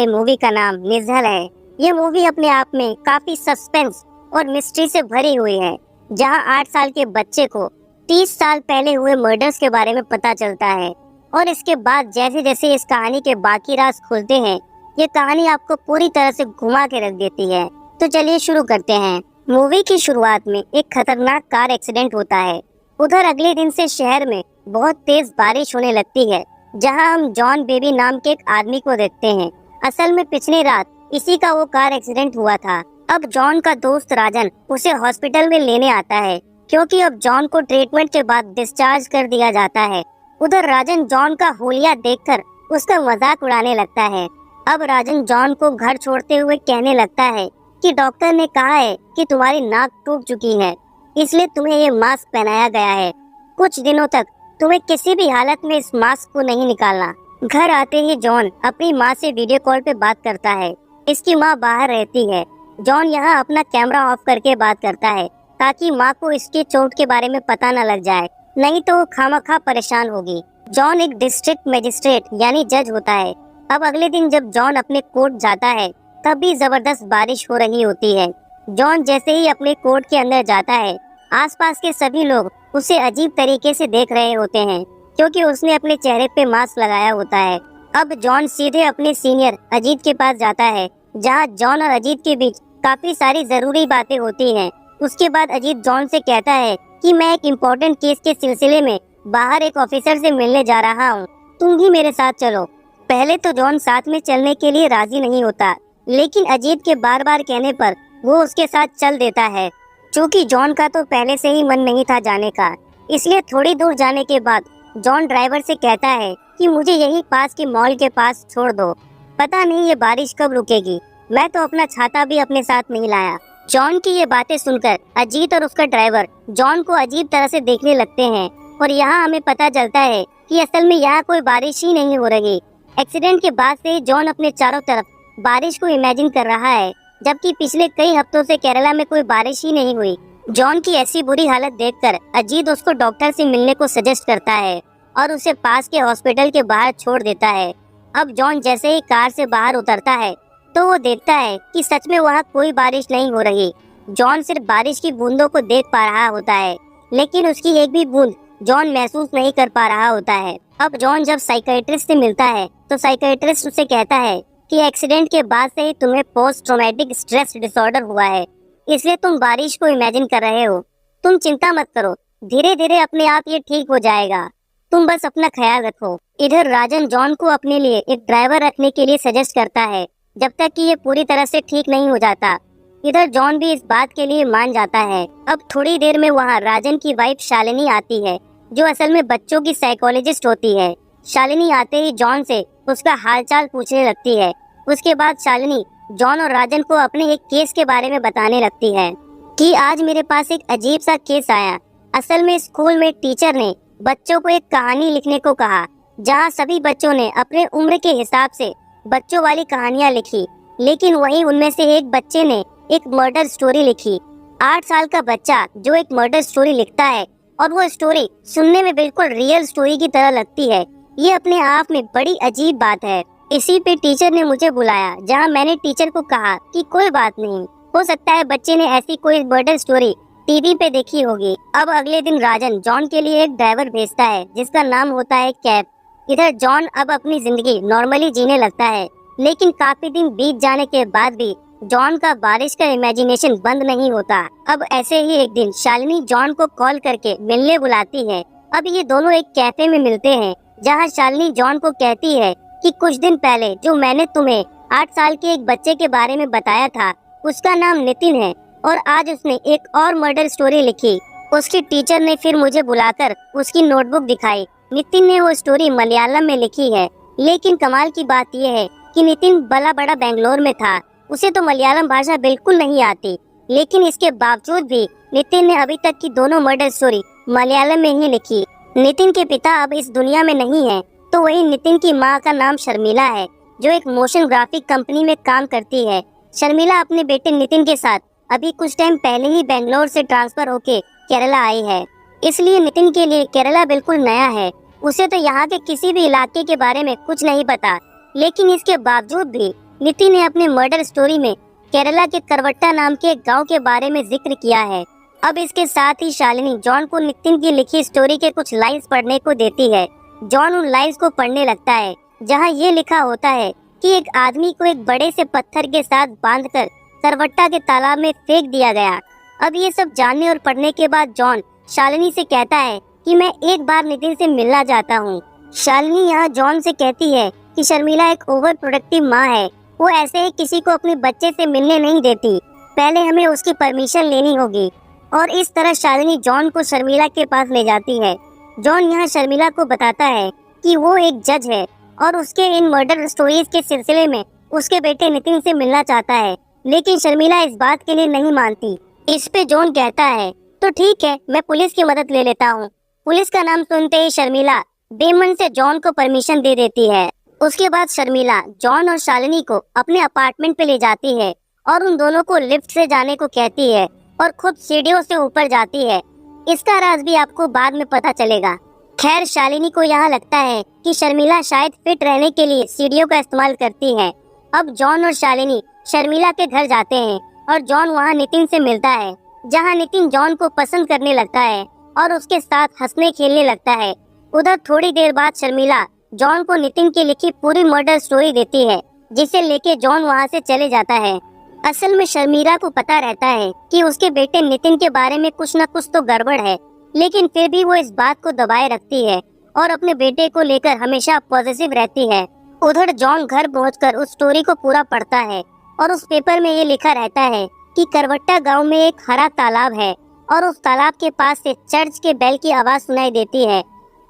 Movie का नाम निज़ल है। ये मूवी अपने आप में काफी सस्पेंस और मिस्ट्री से भरी हुई है, जहां 8 साल के बच्चे को 30 साल पहले हुए मर्डर्स के बारे में पता चलता है और इसके बाद जैसे जैसे इस कहानी के बाकी राज खुलते हैं, ये कहानी आपको पूरी तरह से घुमा के रख देती है। तो चलिए शुरू करते हैं। मूवी की शुरुआत में एक खतरनाक कार एक्सीडेंट होता है। उधर अगले दिन से शहर में बहुत तेज बारिश होने लगती है, जहां हम जॉन बेबी नाम के एक आदमी को देखते हैं। असल में पिछली रात इसी का वो कार एक्सीडेंट हुआ था। अब जॉन का दोस्त राजन उसे हॉस्पिटल में लेने आता है, क्योंकि अब जॉन को ट्रीटमेंट के बाद डिस्चार्ज कर दिया जाता है। उधर राजन जॉन का हुलिया देखकर उसका मजाक उड़ाने लगता है। अब राजन जॉन को घर छोड़ते हुए कहने लगता है कि डॉक्टर ने कहा है कि तुम्हारी नाक टूट चुकी है, इसलिए तुम्हें ये मास्क पहनाया गया है। कुछ दिनों तक तुम्हें किसी भी हालत में इस मास्क को नहीं निकालना। घर आते ही जॉन अपनी माँ से वीडियो कॉल पे बात करता है। इसकी माँ बाहर रहती है। जॉन यहाँ अपना कैमरा ऑफ करके बात करता है, ताकि माँ को इसके चोट के बारे में पता न लग जाए, नहीं तो वो खामखा परेशान होगी। जॉन एक डिस्ट्रिक्ट मजिस्ट्रेट यानी जज होता है। अब अगले दिन जब जॉन अपने कोर्ट जाता है, तब भी जबरदस्त बारिश हो रही होती है। जॉन जैसे ही अपने कोर्ट के अंदर जाता है, आसपास के सभी लोग उसे अजीब तरीके से देख रहे होते हैं, क्योंकि उसने अपने चेहरे पे मास्क लगाया होता है। अब जॉन सीधे अपने सीनियर अजीत के पास जाता है, जहां जॉन और अजीत के बीच काफी सारी जरूरी बातें होती हैं। उसके बाद अजीत जॉन से कहता है कि मैं एक इम्पोर्टेंट केस के सिलसिले में बाहर एक ऑफिसर से मिलने जा रहा हूँ, तुम भी मेरे साथ चलो। पहले तो जॉन साथ में चलने के लिए राजी नहीं होता, लेकिन अजीत के बार बार कहने पर वो उसके साथ चल देता है। चूँकि जॉन का तो पहले से ही मन नहीं था जाने का, इसलिए थोड़ी दूर जाने के बाद जॉन ड्राइवर से कहता है कि मुझे यही पास के मॉल के पास छोड़ दो, पता नहीं ये बारिश कब रुकेगी, मैं तो अपना छाता भी अपने साथ नहीं लाया। जॉन की ये बातें सुनकर अजीत और उसका ड्राइवर जॉन को अजीब तरह से देखने लगते हैं, और यहाँ हमें पता चलता है कि असल में यहाँ कोई बारिश ही नहीं हो रही। एक्सीडेंट के बाद से जॉन अपने चारों तरफ बारिश को इमेजिन कर रहा है, जबकि पिछले कई हफ्तों से केरला में कोई बारिश ही नहीं हुई। जॉन की ऐसी बुरी हालत देखकर अजीत उसको डॉक्टर से मिलने को सजेस्ट करता है और उसे पास के हॉस्पिटल के बाहर छोड़ देता है। अब जॉन जैसे ही कार से बाहर उतरता है, तो वो देखता है कि सच में वहाँ कोई बारिश नहीं हो रही। जॉन सिर्फ बारिश की बूंदों को देख पा रहा होता है, लेकिन उसकी एक भी बूंद जॉन महसूस नहीं कर पा रहा होता है। अब जॉन जब साइकियाट्रिस्ट से मिलता है, तो साइकियाट्रिस्ट उसे कहता है कि एक्सीडेंट के बाद से ही तुम्हें पोस्ट ट्रॉमेटिक स्ट्रेस डिसऑर्डर हुआ है, इसलिए तुम बारिश को इमेजिन कर रहे हो। तुम चिंता मत करो, धीरे धीरे अपने आप ये ठीक हो जाएगा, तुम बस अपना ख्याल रखो। इधर राजन जॉन को अपने लिए एक ड्राइवर रखने के लिए सजेस्ट करता है, जब तक कि ये पूरी तरह से ठीक नहीं हो जाता। इधर जॉन भी इस बात के लिए मान जाता है। अब थोड़ी देर में वहाँ राजन की वाइफ शालिनी आती है, जो असल में बच्चों की साइकोलॉजिस्ट होती है। शालिनी आते ही जॉन से उसका हालचाल पूछने लगती है। उसके बाद शालिनी जॉन और राजन को अपने एक केस के बारे में बताने लगती है कि आज मेरे पास एक अजीब सा केस आया। असल में स्कूल में टीचर ने बच्चों को एक कहानी लिखने को कहा, जहां सभी बच्चों ने अपने उम्र के हिसाब से बच्चों वाली कहानियां लिखी, लेकिन वहीं उनमें से एक बच्चे ने एक मर्डर स्टोरी लिखी। 8 साल का बच्चा जो एक मर्डर स्टोरी लिखता है, और वो स्टोरी सुनने में बिल्कुल रियल स्टोरी की तरह लगती है, ये अपने आप में बड़ी अजीब बात है। इसी पे टीचर ने मुझे बुलाया, जहाँ मैंने टीचर को कहा कि कोई बात नहीं, हो सकता है बच्चे ने ऐसी कोई मर्डर स्टोरी टीवी पे देखी होगी। अब अगले दिन राजन जॉन के लिए एक ड्राइवर भेजता है, जिसका नाम होता है कैप। इधर जॉन अब अपनी जिंदगी नॉर्मली जीने लगता है, लेकिन काफी दिन बीत जाने के बाद भी जॉन का बारिश का इमेजिनेशन बंद नहीं होता। अब ऐसे ही एक दिन शालिनी जॉन को कॉल करके मिलने बुलाती है। अब ये दोनों एक कैफे में मिलते हैं, जहाँ शालिनी जॉन को कहती है कि कुछ दिन पहले जो मैंने तुम्हें 8 साल के एक बच्चे के बारे में बताया था, उसका नाम नितिन है, और आज उसने एक और मर्डर स्टोरी लिखी। उसकी टीचर ने फिर मुझे बुलाकर उसकी नोटबुक दिखाई। नितिन ने वो स्टोरी मलयालम में लिखी है, लेकिन कमाल की बात यह है कि नितिन बड़ा बड़ा बेंगलोर में था, उसे तो मलयालम भाषा बिल्कुल नहीं आती, लेकिन इसके बावजूद भी नितिन ने अभी तक की दोनों मर्डर स्टोरी मलयालम में ही लिखी। नितिन के पिता अब इस दुनिया में नहीं है, तो वही नितिन की माँ का नाम शर्मिला है, जो एक मोशन ग्राफिक कंपनी में काम करती है। शर्मिला अपने बेटे नितिन के साथ अभी कुछ टाइम पहले ही बेंगलोर से ट्रांसफर होके केरला आई है, इसलिए नितिन के लिए केरला बिल्कुल नया है। उसे तो यहाँ के किसी भी इलाके के बारे में कुछ नहीं पता, लेकिन इसके बावजूद भी नितिन ने अपने मर्डर स्टोरी में केरला के करवट्टा नाम के एक गांव के बारे में जिक्र किया है। अब इसके साथ ही शालिनी जॉन को नितिन की लिखी स्टोरी के कुछ लाइन्स पढ़ने को देती है। जॉन उन लाइन्स को पढ़ने लगता है जहां ये लिखा होता है कि एक आदमी को एक बड़े से पत्थर के साथ बांधकर करवट्टा के तालाब में फेंक दिया गया। अब ये सब जानने और पढ़ने के बाद जॉन शालिनी से कहता है कि मैं एक बार नितिन से मिलना चाहता हूँ। शालिनी यहाँ जॉन से कहती है कि शर्मिला एक ओवर प्रोडक्टिव माँ है, वो ऐसे ही किसी को अपने बच्चे से मिलने नहीं देती, पहले हमें उसकी परमिशन लेनी होगी। और इस तरह शालिनी जॉन को शर्मिला के पास ले जाती है। जॉन यहाँ शर्मिला को बताता है कि वो एक जज है और उसके इन मर्डर स्टोरीज के सिलसिले में उसके बेटे नितिन से मिलना चाहता है, लेकिन शर्मिला इस बात के लिए नहीं मानती। इस पे जॉन कहता है तो ठीक है, मैं पुलिस की मदद ले लेता हूँ। पुलिस का नाम सुनते ही शर्मिला बेमन से जॉन को परमिशन दे देती है। उसके बाद शर्मिला जॉन और शालिनी को अपने अपार्टमेंट पे ले जाती है और उन दोनों को लिफ्ट से जाने को कहती है और खुद सीढ़ियों से ऊपर जाती है। इसका राज भी आपको बाद में पता चलेगा। खैर, शालिनी को यहाँ लगता है कि शर्मिला शायद फिट रहने के लिए सीढ़ियों का इस्तेमाल करती है। अब जॉन और शालिनी शर्मिला के घर जाते हैं और जॉन वहाँ नितिन से मिलता है, जहाँ नितिन जॉन को पसंद करने लगता है और उसके साथ हंसने खेलने लगता है। उधर थोड़ी देर बाद शर्मिला जॉन को नितिन की लिखी पूरी मर्डर स्टोरी देती है, जिसे लेके जॉन वहाँ से चले जाता है। असल में शर्मिला को पता रहता है कि उसके बेटे नितिन के बारे में कुछ न कुछ तो गड़बड़ है, लेकिन फिर भी वो इस बात को दबाए रखती है और अपने बेटे को लेकर हमेशा पॉजिटिव रहती है। उधर जॉन घर पहुंचकर उस स्टोरी को पूरा पढ़ता है और उस पेपर में ये लिखा रहता है कि करवट्टा गांव में एक हरा तालाब है और उस तालाब के पास से चर्च के बेल की आवाज सुनाई देती है।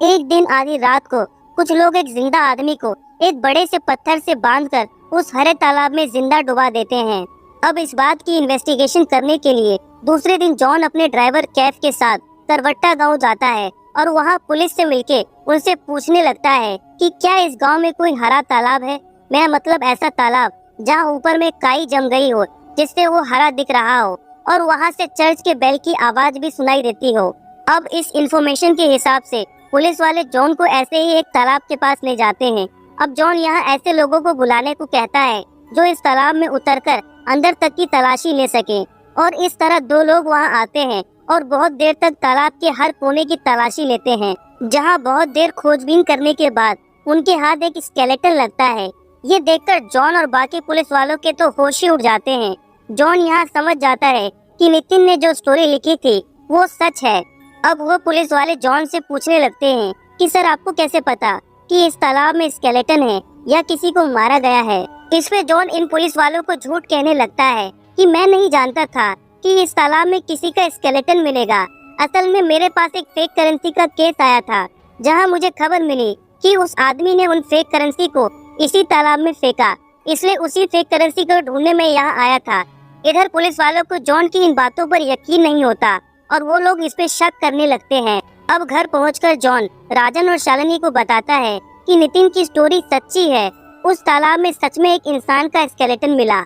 एक दिन आधी रात को कुछ लोग एक जिंदा आदमी को एक बड़े से पत्थर से बांधकर उस हरे तालाब में जिंदा डुबा देते हैं। अब इस बात की इन्वेस्टिगेशन करने के लिए दूसरे दिन जॉन अपने ड्राइवर कैफ के साथ करवट्टा गांव जाता है और वहां पुलिस से मिलके उनसे पूछने लगता है कि क्या इस गांव में कोई हरा तालाब है। मेरा मतलब ऐसा तालाब जहां ऊपर में काई जम गई हो जिससे वो हरा दिख रहा हो और वहां से चर्च के बेल की आवाज भी सुनाई देती हो। अब इस इंफॉर्मेशन के हिसाब से पुलिस वाले जॉन को ऐसे ही एक तालाब के पास ले जाते हैं। अब जॉन यहाँ ऐसे लोगों को बुलाने को कहता है जो इस तालाब में उतरकर अंदर तक की तलाशी ले सके, और इस तरह दो लोग वहाँ आते हैं और बहुत देर तक तालाब के हर कोने की तलाशी लेते हैं, जहाँ बहुत देर खोजबीन करने के बाद उनके हाथ एक स्केलेटन लगता है। ये देखकर जॉन और बाकी पुलिस वालों के तो होश ही उड़ जाते हैं। जॉन यहाँ समझ जाता है कि नितिन ने जो स्टोरी लिखी थी वो सच है। अब वो पुलिस वाले जॉन से पूछने लगते हैं कि सर, आपको कैसे पता कि इस तालाब में स्केलेटन है या किसी को मारा गया है। इसमें जॉन इन पुलिस वालों को झूठ कहने लगता है कि मैं नहीं जानता था कि इस तालाब में किसी का स्केलेटन मिलेगा। असल में मेरे पास एक फेक करेंसी का केस आया था, जहां मुझे खबर मिली कि उस आदमी ने उन फेक करेंसी को इसी तालाब में फेंका, इसलिए उसी फेक करेंसी को ढूंढने में यहाँ आया था। इधर पुलिस वालों को जॉन की इन बातों पर यकीन नहीं होता और वो लोग इस पे शक करने लगते हैं। अब घर पहुंचकर जॉन राजन और शालिनी को बताता है कि नितिन की स्टोरी सच्ची है, उस तालाब में सच में एक इंसान का स्केलेटन मिला।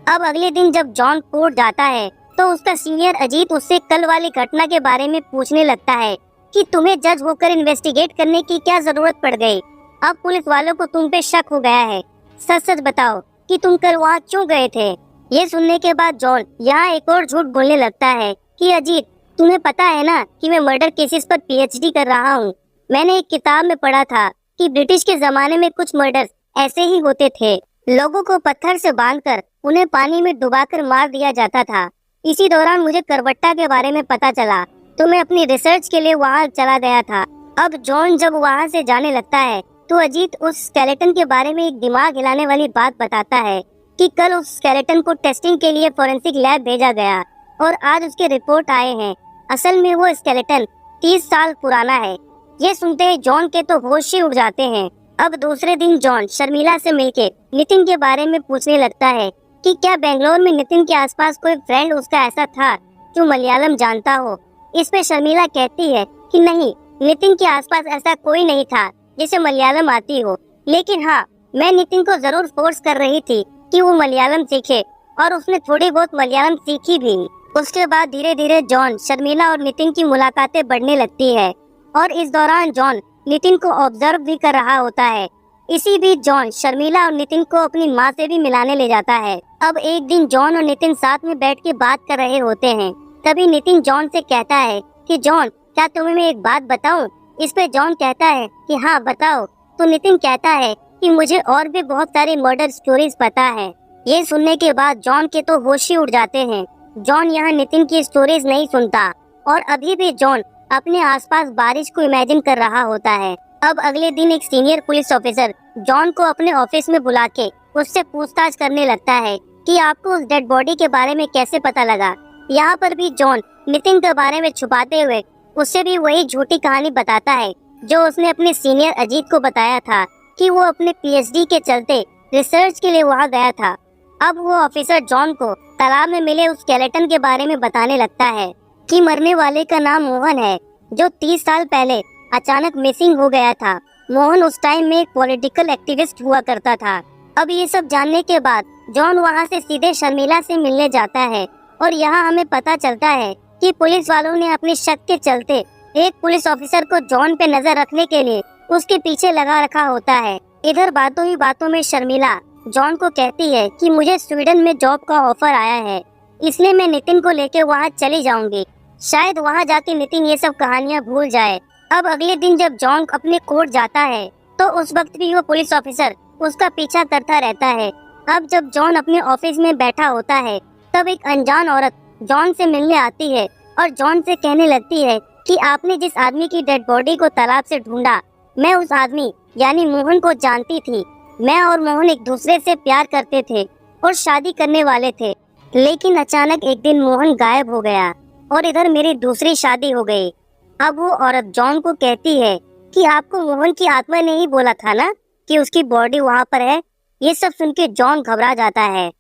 अब अगले दिन जब जॉन कोर्ट जाता है तो उसका सीनियर अजीत उससे कल वाली घटना के बारे में पूछने लगता है कि तुम्हें जज होकर इन्वेस्टिगेट करने की क्या जरूरत पड़ गई। अब पुलिस वालों को तुम पे शक हो गया है, सच सच बताओ कि तुम कल वहाँ क्यों गए थे। ये सुनने के बाद जॉन यहाँ एक और झूठ बोलने लगता है कि अजीत, तुम्हें पता है ना कि मैं मर्डर केसेस पर पीएचडी कर रहा हूँ। मैंने एक किताब में पढ़ा था कि ब्रिटिश के जमाने में कुछ मर्डर ऐसे ही होते थे। लोगों को पत्थर से बांधकर उन्हें पानी में डुबाकर मार दिया जाता था। इसी दौरान मुझे करवट्टा के बारे में पता चला तो मैं अपनी रिसर्च के लिए वहाँ चला गया था। अब जॉन जब वहाँ से जाने लगता है तो अजीत उस स्केलेटन के बारे में एक दिमाग हिलाने वाली बात बताता है कि कल उस स्केलेटन को टेस्टिंग के लिए फोरेंसिक लैब भेजा गया और आज उसके रिपोर्ट आए हैं। असल में वो स्केलेटन 30 साल पुराना है। ये सुनते ही जॉन के तो होश ही उड़ जाते हैं। अब दूसरे दिन जॉन शर्मिला से मिलके नितिन के बारे में पूछने लगता है कि क्या बेंगलोर में नितिन के आसपास कोई फ्रेंड उसका ऐसा था जो मलयालम जानता हो। इस पे शर्मिला कहती है कि नहीं, नितिन के आसपास ऐसा कोई नहीं था जिसे मलयालम आती हो, लेकिन हाँ, मैं नितिन को जरूर फोर्स कर रही थी कि वो मलयालम सीखे और उसने थोड़ी बहुत मलयालम सीखी भी। उसके बाद धीरे धीरे जॉन, शर्मिला और नितिन की मुलाकातें बढ़ने लगती है और इस दौरान जॉन नितिन को ऑब्जर्व भी कर रहा होता है। इसी बीच जॉन शर्मिला और नितिन को अपनी माँ से भी मिलाने ले जाता है। अब एक दिन जॉन और नितिन साथ में बैठ के बात कर रहे होते हैं। तभी नितिन जॉन से कहता है कि जॉन, क्या तुम्हें मैं एक बात बताऊं? इस पे जॉन कहता है कि हाँ बताओ। तो नितिन कहता है कि मुझे और भी बहुत सारी मर्डर स्टोरीज पता है। ये सुनने के बाद जॉन के तो होश ही उड़ जाते हैं। जॉन यहाँ नितिन की स्टोरीज नहीं सुनता और अभी भी जॉन अपने आसपास बारिश को इमेजिन कर रहा होता है। अब अगले दिन एक सीनियर पुलिस ऑफिसर जॉन को अपने ऑफिस में बुला के उससे पूछताछ करने लगता है कि आपको उस डेड बॉडी के बारे में कैसे पता लगा। यहाँ पर भी जॉन नितिन के बारे में छुपाते हुए उससे भी वही झूठी कहानी बताता है जो उसने अपने सीनियर अजीत को बताया था कि वो अपने पीएचडी के चलते रिसर्च के लिए वहाँ गया था। अब वो ऑफिसर जॉन को तालाब में मिले उस स्केलेटन के बारे में बताने लगता है कि मरने वाले का नाम मोहन है, जो 30 साल पहले अचानक मिसिंग हो गया था। मोहन उस टाइम में एक पॉलिटिकल एक्टिविस्ट हुआ करता था। अब ये सब जानने के बाद जॉन वहाँ से सीधे शर्मिला से मिलने जाता है और यहाँ हमें पता चलता है कि पुलिस वालों ने अपने शक के चलते एक पुलिस ऑफिसर को जॉन पे नजर रखने के लिए उसके पीछे लगा रखा होता है। इधर बातों ही बातों में शर्मिला जॉन को कहती है कि मुझे स्वीडन में जॉब का ऑफर आया है, इसलिए मैं नितिन को लेके वहाँ चली जाऊंगी। शायद वहाँ जाके नितिन ये सब कहानियाँ भूल जाए। अब अगले दिन जब जॉन अपने कोर्ट जाता है तो उस वक्त भी वो पुलिस ऑफिसर उसका पीछा करता रहता है। अब जब जॉन अपने ऑफिस में बैठा होता है तब एक अनजान औरत जॉन से मिलने आती है और जॉन से कहने लगती है कि आपने जिस आदमी की डेड बॉडी को तालाब से ढूंढा, मैं उस आदमी यानी मोहन को जानती थी। मैं और मोहन एक दूसरे से प्यार करते थे और शादी करने वाले थे, लेकिन अचानक एक दिन मोहन गायब हो गया और इधर मेरी दूसरी शादी हो गई। अब वो औरत जॉन को कहती है कि आपको मोहन की आत्मा ने ही बोला था ना कि उसकी बॉडी वहाँ पर है। ये सब सुन के जॉन घबरा जाता है।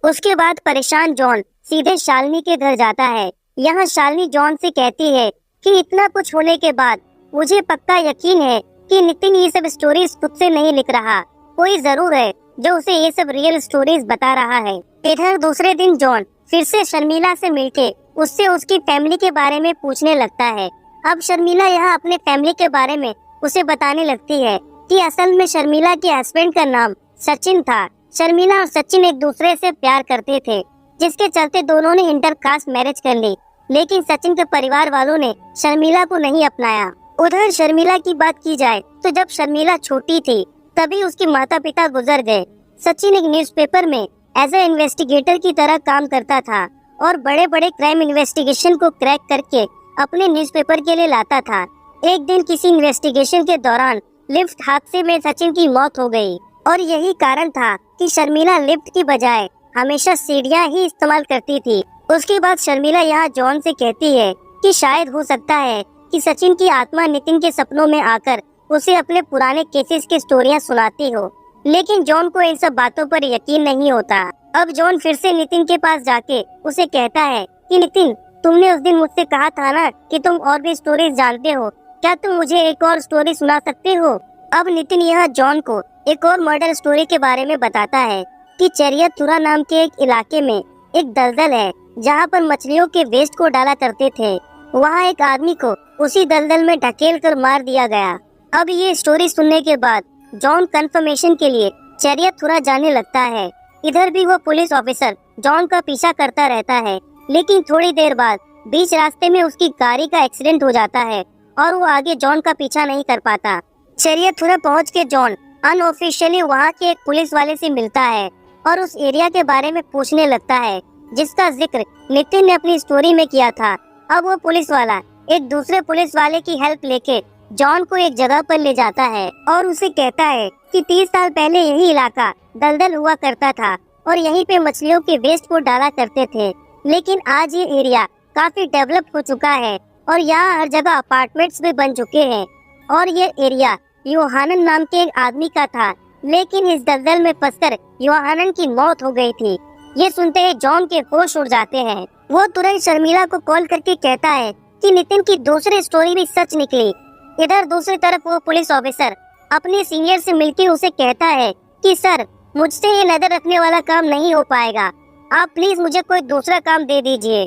उसके बाद परेशान जॉन सीधे शालिनी के घर जाता है। यहाँ शालिनी जॉन से कहती है कि इतना कुछ होने के बाद मुझे पक्का यकीन है कि नितिन ये सब स्टोरीज खुद से नहीं लिख रहा, कोई जरूर है जो उसे ये सब रियल स्टोरीज बता रहा है। इधर दूसरे दिन जॉन फिर से शर्मिला से मिलके उससे उसकी फैमिली के बारे में पूछने लगता है। अब शर्मिला यहाँ अपने फैमिली के बारे में उसे बताने लगती है कि असल में शर्मिला के हस्बैंड का नाम सचिन था। शर्मिला और सचिन एक दूसरे से प्यार करते थे, जिसके चलते दोनों ने इंटरकास्ट मैरिज कर ली, लेकिन सचिन के परिवार वालों ने शर्मिला को नहीं अपनाया। उधर शर्मिला की बात की जाए तो जब शर्मिला छोटी थी तभी उसके माता पिता गुजर गए। सचिन एक न्यूज़पेपर में एज ए इन्वेस्टिगेटर की तरह काम करता था और बड़े बड़े क्राइम इन्वेस्टिगेशन को क्रैक करके अपने न्यूज़पेपर के लिए लाता था। एक दिन किसी इन्वेस्टिगेशन के दौरान लिफ्ट हादसे में सचिन की मौत हो गई और यही कारण था कि शर्मिला लिफ्ट की बजाय हमेशा सीढ़ियां ही इस्तेमाल करती थी। उसके बाद शर्मिला यहाँ जॉन से कहती है कि शायद हो सकता है कि सचिन की आत्मा नितिन के सपनों में आकर उसे अपने पुराने केसेस की स्टोरियां सुनाती हो, लेकिन जॉन को इन सब बातों पर यकीन नहीं होता। अब जॉन फिर से नितिन के पास जाके उसे कहता है कि नितिन, तुमने उस दिन मुझसे कहा था ना कि तुम और भी स्टोरीज जानते हो, क्या तुम मुझे एक और स्टोरी सुना सकते हो? अब नितिन यहाँ जॉन को एक और मर्डर स्टोरी के बारे में बताता है कि चरियथुरा नाम के एक इलाके में एक दलदल है जहाँ पर मछलियों के वेस्ट को डाला करते थे। वहाँ एक आदमी को उसी दलदल में ढकेल कर मार दिया गया। अब ये स्टोरी सुनने के बाद जॉन कंफर्मेशन के लिए चरियथुरा जाने लगता है। इधर भी वो पुलिस ऑफिसर जॉन का पीछा करता रहता है, लेकिन थोड़ी देर बाद बीच रास्ते में उसकी गाड़ी का एक्सीडेंट हो जाता है और वो आगे जॉन का पीछा नहीं कर पाता। चरियथुरा पहुँच के जॉन अनऑफिशियली वहाँ के एक पुलिस वाले से मिलता है और उस एरिया के बारे में पूछने लगता है जिसका जिक्र नितिन ने अपनी स्टोरी में किया था। अब वो पुलिस वाला एक दूसरे पुलिस वाले की हेल्प लेके जॉन को एक जगह पर ले जाता है और उसे कहता है कि 30 साल पहले यही इलाका दलदल हुआ करता था और यहीं पे मछलियों के वेस्ट को डाला करते थे, लेकिन आज ये एरिया काफी डेवलप हो चुका है और यहाँ हर जगह अपार्टमेंट्स भी बन चुके हैं। और ये एरिया योहानन नाम के एक आदमी का था, लेकिन इस दलदल में फंसकर योहानन की मौत हो गई थी। ये सुनते ही जॉन के होश उड़ जाते हैं। वो तुरंत शर्मिला को कॉल करके कहता है कि नितिन की दूसरी स्टोरी भी सच निकली। इधर दूसरी तरफ वो पुलिस ऑफिसर अपने सीनियर से मिलकर उसे कहता है कि सर, मुझसे ये नजर रखने वाला काम नहीं हो पाएगा, आप प्लीज मुझे कोई दूसरा काम दे दीजिए।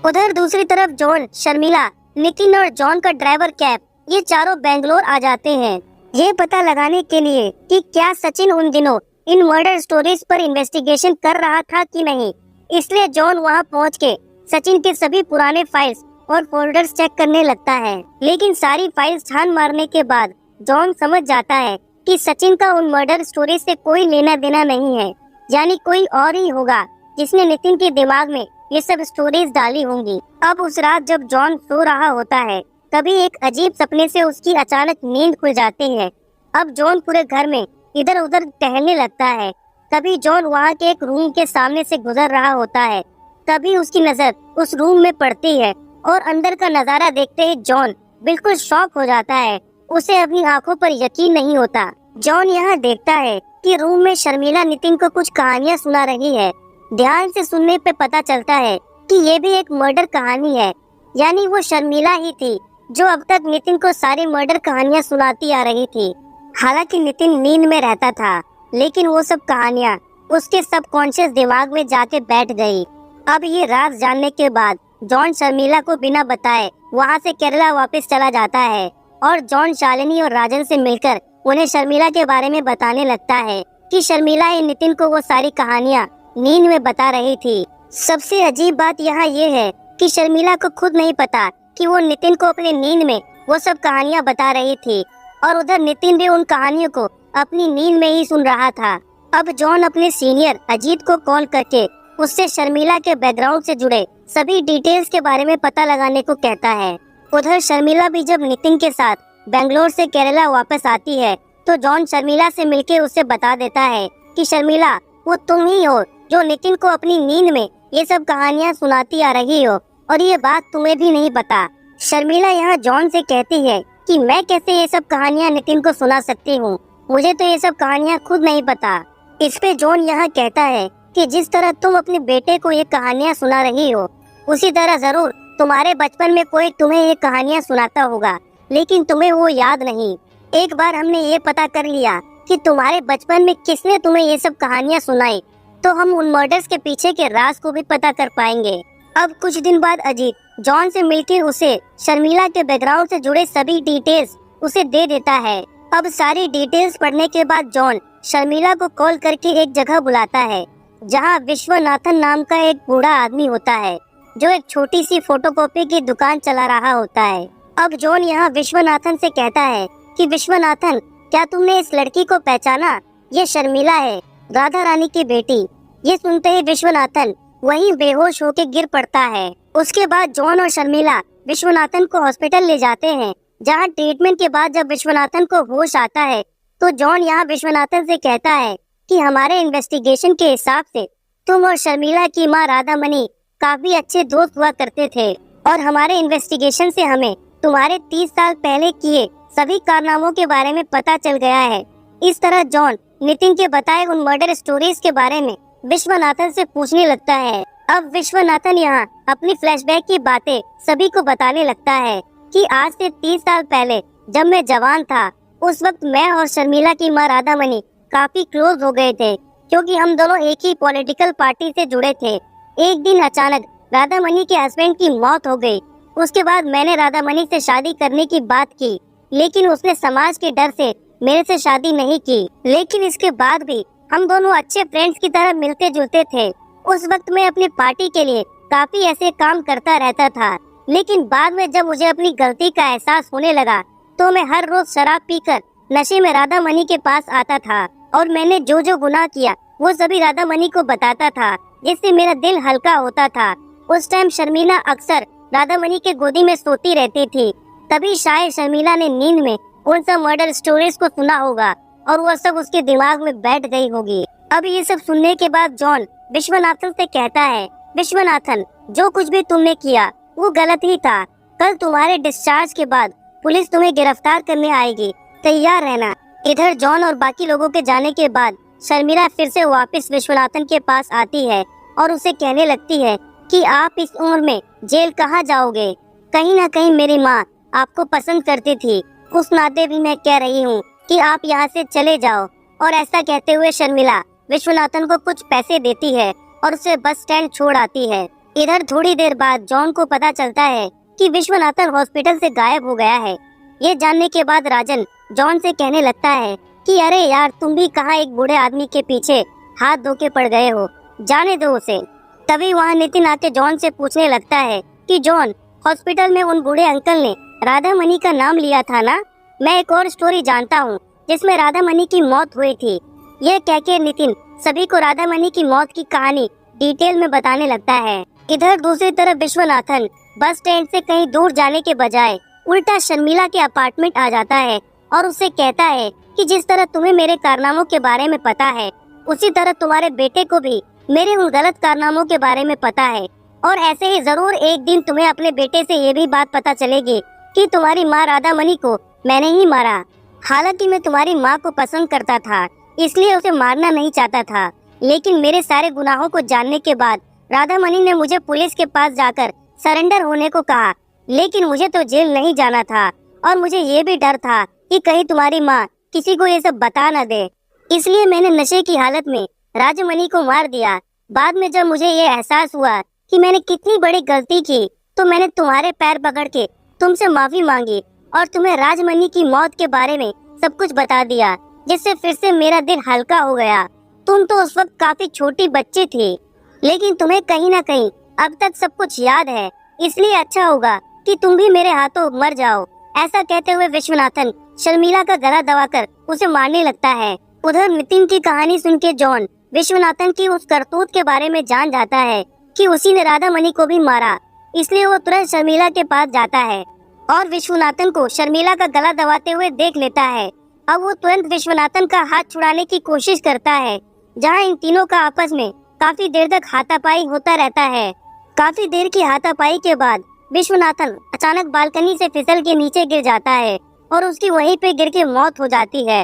उधर दूसरी तरफ जॉन, शर्मिला, नितिन और जॉन का ड्राइवर कैब, ये चारों बेंगलोर आ जाते हैं। ये पता लगाने के लिए कि क्या सचिन उन दिनों इन मर्डर स्टोरीज पर इन्वेस्टिगेशन कर रहा था कि नहीं, इसलिए जॉन वहां पहुंच के सचिन के सभी पुराने फाइल्स और फोल्डर्स चेक करने लगता है। लेकिन सारी फाइल्स छान मारने के बाद जॉन समझ जाता है कि सचिन का उन मर्डर स्टोरी से कोई लेना देना नहीं है, यानी कोई और ही होगा जिसने नितिन के दिमाग में ये सब स्टोरीज डाली होंगी। अब उस रात जब जॉन सो रहा होता है, तभी एक अजीब सपने से उसकी अचानक नींद खुल जाती है। अब जॉन पूरे घर में इधर उधर टहलने लगता है। तभी जॉन वहाँ के एक रूम के सामने से गुजर रहा होता है। तभी उसकी नजर उस रूम में पड़ती है और अंदर का नजारा देखते ही जॉन बिल्कुल शॉक हो जाता है। उसे अपनी आंखों पर यकीन नहीं होता। जॉन यहाँ देखता है कि रूम में शर्मिला नितिन को कुछ कहानियाँ सुना रही है। ध्यान से सुनने पे पता चलता है कि ये भी एक मर्डर कहानी है, यानी वो शर्मिला ही थी जो अब तक नितिन को सारी मर्डर कहानियाँ सुनाती आ रही थी। हालांकि नितिन नींद में रहता था, लेकिन वो सब कहानियाँ उसके सबकॉन्शियस दिमाग में जाके बैठ गई। अब ये राज जानने के बाद जॉन शर्मिला को बिना बताए वहाँ से केरला वापस चला जाता है और जॉन शालिनी और राजन से मिलकर उन्हें शर्मिला के बारे में बताने लगता है कि शर्मिला ही नितिन को वो सारी कहानियाँ नींद में बता रही थी। सबसे अजीब बात यहाँ ये है कि शर्मिला को खुद नहीं पता कि वो नितिन को अपने नींद में वो सब कहानियाँ बता रही थी और उधर नितिन भी उन कहानियों को अपनी नींद में ही सुन रहा था। अब जॉन अपने सीनियर अजीत को कॉल करके उससे शर्मिला के बैकग्राउंड से जुड़े सभी डिटेल्स के बारे में पता लगाने को कहता है। उधर शर्मिला भी जब नितिन के साथ बेंगलोर से केरला वापस आती है तो जॉन शर्मिला से मिलके उसे बता देता है कि शर्मिला, वो तुम ही हो जो नितिन को अपनी नींद में ये सब कहानियाँ सुनाती आ रही हो और ये बात तुम्हें भी नहीं पता। शर्मिला यहाँ जॉन से कहती है कि मैं कैसे ये सब कहानियाँ नितिन को सुना सकती हूँ, मुझे तो ये सब कहानियाँ खुद नहीं पता। इस पे जॉन यहाँ कहता है कि जिस तरह तुम अपने बेटे को ये कहानियाँ सुना रही हो, उसी तरह जरूर तुम्हारे बचपन में कोई तुम्हें ये कहानियाँ सुनाता होगा, लेकिन तुम्हें वो याद नहीं। एक बार हमने ये पता कर लिया कि तुम्हारे बचपन में किसने तुम्हें ये सब कहानियाँ सुनाई, तो हम उन मर्डर्स के पीछे के राज को भी पता कर पाएंगे। अब कुछ दिन बाद अजीत जॉन से मिलकर उसे शर्मिला के बैकग्राउंड से जुड़े सभी डिटेल्स उसे दे देता है। अब सारी डिटेल्स पढ़ने के बाद जॉन शर्मिला को कॉल करके एक जगह बुलाता है जहां विश्वनाथन नाम का एक बूढ़ा आदमी होता है जो एक छोटी सी फोटोकॉपी की दुकान चला रहा होता है। अब जॉन यहाँ विश्वनाथन से कहता है कि विश्वनाथन, क्या तुमने इस लड़की को पहचाना? ये शर्मिला है, राधा रानी की बेटी। ये सुनते ही विश्वनाथन वहीं बेहोश होकर गिर पड़ता है। उसके बाद जॉन और शर्मिला विश्वनाथन को हॉस्पिटल ले जाते हैं, जहां ट्रीटमेंट के बाद जब विश्वनाथन को होश आता है तो जॉन यहाँ विश्वनाथन से कहता है कि हमारे इन्वेस्टिगेशन के हिसाब से तुम और शर्मिला की माँ राधा मणि काफी अच्छे दोस्त हुआ करते थे और हमारे इन्वेस्टिगेशन से हमें तुम्हारे 30 साल पहले किए सभी कारनामों के बारे में पता चल गया है। इस तरह जॉन नितिन के बताए उन मर्डर स्टोरीज के बारे में विश्वनाथन से पूछने लगता है। अब विश्वनाथन यहाँ अपनी फ्लैशबैक की बातें सभी को बताने लगता है कि आज से 30 साल पहले जब मैं जवान था, उस वक्त मैं और शर्मिला की माँ राधा मणि काफी क्लोज हो गए थे, क्योंकि हम दोनों एक ही पॉलिटिकल पार्टी से जुड़े थे। एक दिन अचानक राधा मणि के हस्बैंड की मौत हो गई। उसके बाद मैंने राधा मणि से शादी करने की बात की, लेकिन उसने समाज के डर से मेरे से शादी नहीं की। लेकिन इसके बाद भी हम दोनों अच्छे फ्रेंड्स की तरह मिलते जुलते थे। उस वक्त मैं अपनी पार्टी के लिए काफी ऐसे काम करता रहता था, लेकिन बाद में जब मुझे अपनी गलती का एहसास होने लगा तो मैं हर रोज शराब पीकर नशे में राधा मणि के पास आता था और मैंने जो जो गुनाह किया वो सभी राधा मणि को बताता था, जिससे मेरा दिल हल्का होता था। उस टाइम शर्मिला अक्सर राधा मणि के गोदी में सोती रहती थी, तभी शायद शर्मिला ने नींद में उन सब मर्डर स्टोरीज को सुना होगा और वो सब उसके दिमाग में बैठ गई होगी। अब ये सब सुनने के बाद जॉन विश्वनाथन से कहता है, विश्वनाथन, जो कुछ भी तुमने किया वो गलत ही था। कल तुम्हारे डिस्चार्ज के बाद पुलिस तुम्हें गिरफ्तार करने आएगी, तैयार रहना। इधर जॉन और बाकी लोगों के जाने के बाद शर्मिला फिर से वापस विश्वनाथन के पास आती है और उसे कहने लगती है कि आप इस उम्र में जेल कहाँ जाओगे? कहीं ना कहीं मेरी माँ आपको पसंद करती थी, उस नाते भी मैं कह रही हूँ कि आप यहाँ से चले जाओ। और ऐसा कहते हुए शर्मिला विश्वनाथन को कुछ पैसे देती है और उसे बस स्टैंड छोड़ आती है। इधर थोड़ी देर बाद जॉन को पता चलता है कि विश्वनाथन हॉस्पिटल से गायब हो गया है। ये जानने के बाद राजन जॉन से कहने लगता है कि अरे यार, तुम भी कहाँ एक बूढ़े आदमी के पीछे हाथ धो के पड़ गए हो, जाने दो उसे। तभी वहाँ नितिन आके जॉन से पूछने लगता है कि जॉन, हॉस्पिटल में उन बूढ़े अंकल ने राधा मनी का नाम लिया था ना? मैं एक और स्टोरी जानता हूँ जिसमें राधा मनी की मौत हुई थी। यह कहकर नितिन सभी को राधा मनी की मौत की कहानी डिटेल में बताने लगता है। इधर दूसरी तरफ विश्वनाथन बस स्टैंड से कहीं दूर जाने के बजाय उल्टा शर्मिला के अपार्टमेंट आ जाता है और उससे कहता है कि जिस तरह तुम्हें मेरे कारनामों के बारे में पता है, उसी तरह तुम्हारे बेटे को भी मेरे उन गलत कारनामों के बारे में पता है। और ऐसे ही जरूर एक दिन तुम्हें अपने बेटे से ये भी बात पता चलेगी कि तुम्हारी माँ राधा मनी को मैंने ही मारा। हालांकि मैं तुम्हारी माँ को पसंद करता था, इसलिए उसे मारना नहीं चाहता था, लेकिन मेरे सारे गुनाहों को जानने के बाद राधा मनी ने मुझे पुलिस के पास जाकर सरेंडर होने को कहा। लेकिन मुझे तो जेल नहीं जाना था और मुझे ये भी डर था कि कहीं तुम्हारी माँ किसी को ये सब बता न दे, इसलिए मैंने नशे की हालत में राजमणि को मार दिया। बाद में जब मुझे ये एहसास हुआ कि मैंने कितनी बड़ी गलती की, तो मैंने तुम्हारे पैर पकड़ के तुमसे माफी मांगी और तुम्हें राजमणि की मौत के बारे में सब कुछ बता दिया, जिससे फिर से मेरा दिल हल्का हो गया। तुम तो उस वक्त काफी छोटी बच्ची थी, लेकिन तुम्हें कहीं ना कहीं अब तक सब कुछ याद है, इसलिए अच्छा होगा कि तुम भी मेरे हाथों मर जाओ। ऐसा कहते हुए विश्वनाथन शर्मिला का गला दबाकर उसे मारने लगता है। उधर नितिन की कहानी सुन के जॉन विश्वनाथन की उस करतूत के बारे में जान जाता है कि उसी ने राधा मनी को भी मारा, इसलिए वो तुरंत शर्मिला के पास जाता है और विश्वनाथन को शर्मिला का गला दबाते हुए देख लेता है। अब वो तुरंत विश्वनाथन का हाथ छुड़ाने की कोशिश करता है, जहाँ इन तीनों का आपस में काफी देर तक हाथापाई होता रहता है। काफी देर की हाथापाई के बाद विश्वनाथन अचानक बालकनी से फिसल के नीचे गिर जाता है और उसकी वहीं पे गिर के मौत हो जाती है।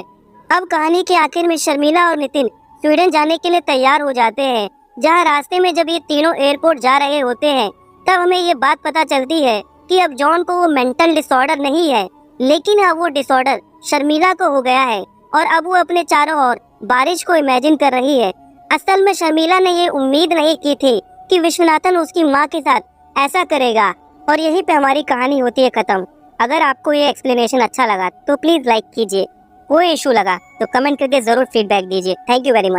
अब कहानी के आखिर में शर्मिला और नितिन स्वीडन जाने के लिए तैयार हो जाते हैं, जहाँ रास्ते में जब ये तीनों एयरपोर्ट जा रहे होते हैं, तब हमें ये बात पता चलती है कि अब जॉन को वो मेंटल डिसऑर्डर नहीं है, लेकिन अब वो डिसऑर्डर शर्मिला को हो गया है और अब वो अपने चारों ओर बारिश को इमेजिन कर रही है। असल में शर्मिला ने ये उम्मीद नहीं की थी कि विश्वनाथन उसकी माँ के साथ ऐसा करेगा। और यहीं पे हमारी कहानी होती है खत्म। अगर आपको ये एक्सप्लेनेशन अच्छा लगा तो प्लीज लाइक कीजिए, कोई इशू लगा तो कमेंट करके जरूर फीडबैक दीजिए। Thank you very much.